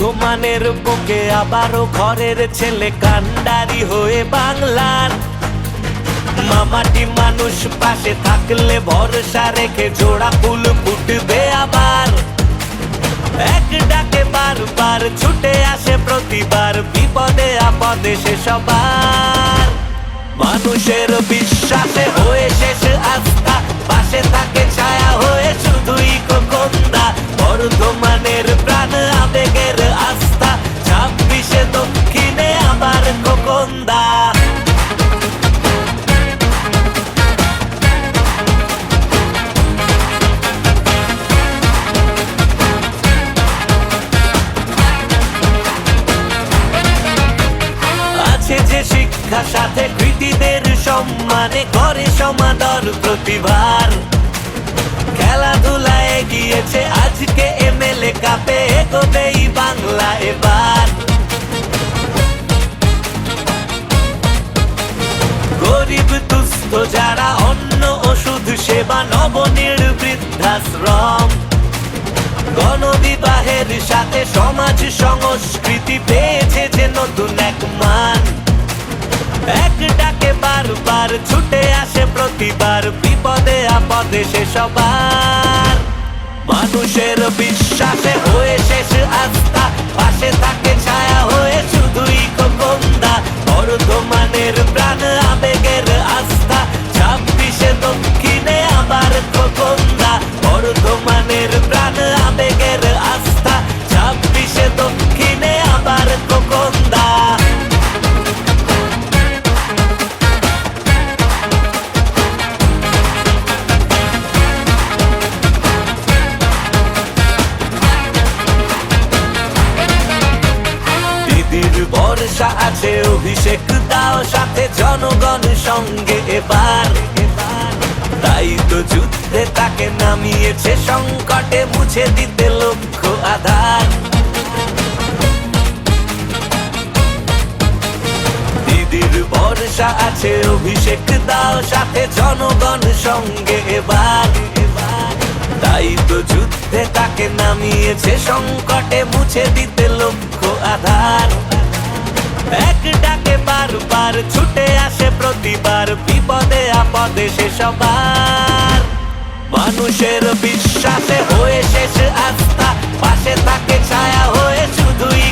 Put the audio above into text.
বর্ধমানের বুকে আবারও ঘরের ছেলে কান্ডারি হয়ে বাংলার মামাটি মানুষ পাশে থাকলে ভরসা রেখে জোড়া ফুল ফুটবে আবার। এক ডাকে বারবার ছুটে আসে প্রতিবার, বিপদে আপদে সে সবার। মানুষের বিশ্বাসে হয়ে শেষ আস্থা, পাশে থাকে ছায়া হয়ে শুধুই খোকন্দা। বর্ধমানের প্রাণ আবেগের আস্থা, 26 দক্ষিণে আবার খোকন্দা। যে শিক্ষা সাথে কৃতীদের সম্মানে করে সমাদর প্রতিভার, খেলাধুলায় গিয়েছে আজকে এমএলএ কাপে, এগোবেই বাংলা এবার। গরিব দুস্থ যারা অন্ন ওষুধ সেবা, নবনীড় বৃদ্ধাশ্রম, গণবিবাহের সাথে সমাজ সংস্কৃতি পেয়েছে যে নতুন এক মান। এক ডাকে বারবার ছুটে আসে প্রতিবার, বিপদে আপদে সে সবার। মানুষের বিশ্বাসে হয়ে শেষ আস্থা, পাশে থাকে ছায়া হয়ে শুধুই খোকন্দা। বর্ধমানের প্রাণ আবেগের আস্থা, 26 দক্ষিণে আবার খোকন্দা। বর্ধমানের প্রাণ আবেগের আস্থা, 26 দক্ষিণে আবার খোকন্দা। ভরসা আছে অভিষেক দাও সাথে জনগণ সঙ্গে এবার। তাই তো যুদ্ধে তাকে নামিয়েছে সংকটে, মুছে দিতে লক্ষ্য আধার। দিদির ভরসা আছে অভিষেক দাও সাথে জনগণ সঙ্গে এবার। তাই তো যুদ্ধে তাকে নামিয়েছে সংকটে, মুছে দিতে লক্ষ্য আধার। এক ডাকে বারবার ছুটে আসে প্রতিবার, বিপদে আপদে সে সবার। মানুষের বিশ্বাসে হয়ে শেষ আস্থা, পাশে থাকে ছায়া হয়ে শুধুই